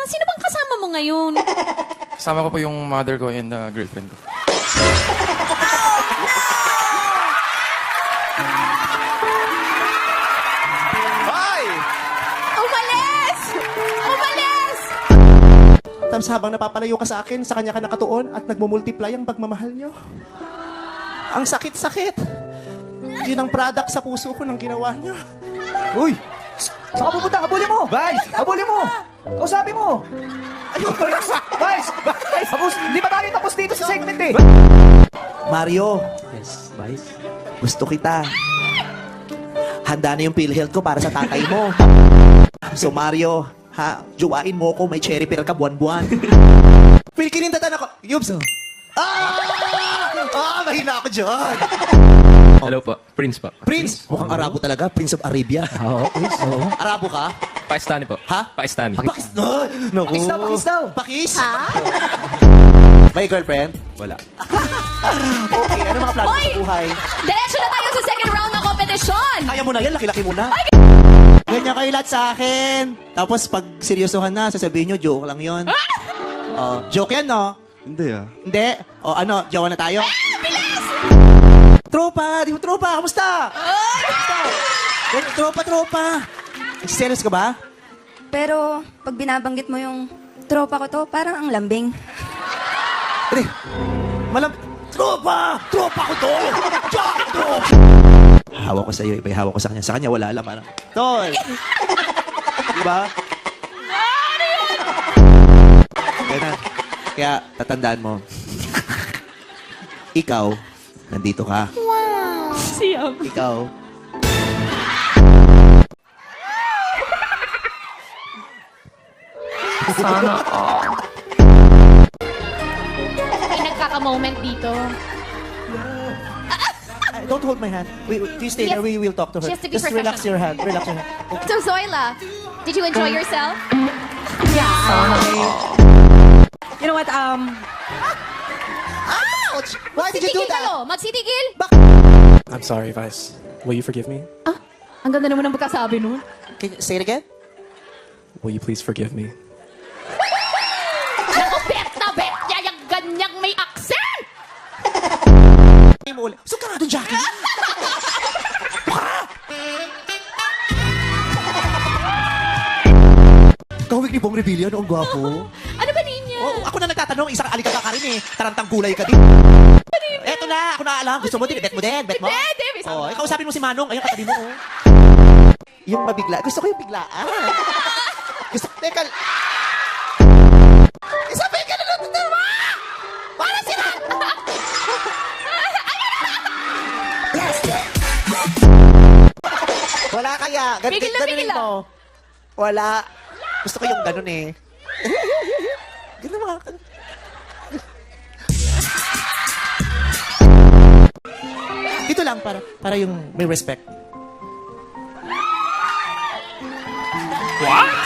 Sino bang kasama mo ngayon? Kasama ko po yung mother ko and girlfriend ko. Hoy! Umalis! Umalis! Tapos habang napapalayo ka sa akin, sa kanya ka nakatuon at nagmumultiply ang pagmamahal nyo. Ang sakit-sakit. Yun ang product sa puso ko ng ginawa nyo. Uy! Saan ka pupunta? Habulin mo! Vice! Habulin mo! Kausapin mo! Ayun! Vice! Vice! Hindi pa tayo tapos dito sa segment eh! Mario! Yes, Vice? Gusto kita. Handa na yung PhilHealth ko para sa tatay mo. So Mario, juwain mo ko, may cherry pill ka buwan-buwan. Pilikinintatan ako. Yubs. Mahina ako dyan. Hello po, Prince po. Prince. Mukhang Arabo talaga. Prince of Arabia. Oo, Prince, oo. Arabo ka? Pakistani po. Ha? Pakistani. Pakis. No. Naku. Pakis daw, pakis daw. Pakis? Ha? May girlfriend? Wala. Okay, ano mga plano Hoy! sa buhay? Diretso na tayo sa second round ng kompetisyon! Kaya mo na yan, laki-laki mo na. Ganyan kayo lahat sa akin. Tapos pag seryosohan na, sasabihin nyo, joke lang yun. Joke yan, no? Hindi ah. Hindi? O ano, jowa na tayo? Tropa! Di mo tropa! Kamusta? Kamusta? Tropa! Nagsiselos ka ba? Pero pag binabanggit mo yung tropa ko to, parang ang lambing. Hindi. Tropa! Tropa ko to! Tropa! Hawak ko sa'yo, iba hawak ko sa kanya. Sa kanya, wala alam. Parang, Tol! Diba? Kaya, tatandaan mo. Ikaw, nandito ka. Siyam. Ikaw, May nagkaka-moment dito. Don't hold my hand. You stay there. We will talk to her. She has to be Just relax your hand. Relax your hand. Okay. So, Zoila, did you enjoy yourself? You know what, Ouch! Why did you do Magsitigil that? kayo! Magsitigil! I'm sorry, Vice. Will you forgive me? Ah, ang ganda naman ng pagkasabi nun. Can you say it again? Will you please forgive me? Naku, bet na bet niya yung ganyang may accent! Hindi mo ulit. Saan ka nga doon, Jackie? Kawig ni Bong Revilla, ang gwapo. Ano ba ninyo? Oh, ako na nagtatanong, isang alikaka ka rin eh. Tarantang gulay ka din. Eto na, ako na alam. Gusto mo din, bet mo din, bet mo. Pwede, may Oh, ikaw usapin mo si Manong. Ayun, katabi mo, oh. Yung mabigla. Gusto ko yung biglaan. Gusto ko, teka. Isabay ka na lang, tatawa! Para sila! Wala kaya. Bigil na bigil mo. Wala. Gusto ko yung ganun eh. Ganun mga... Dito lang para yung may respect. What?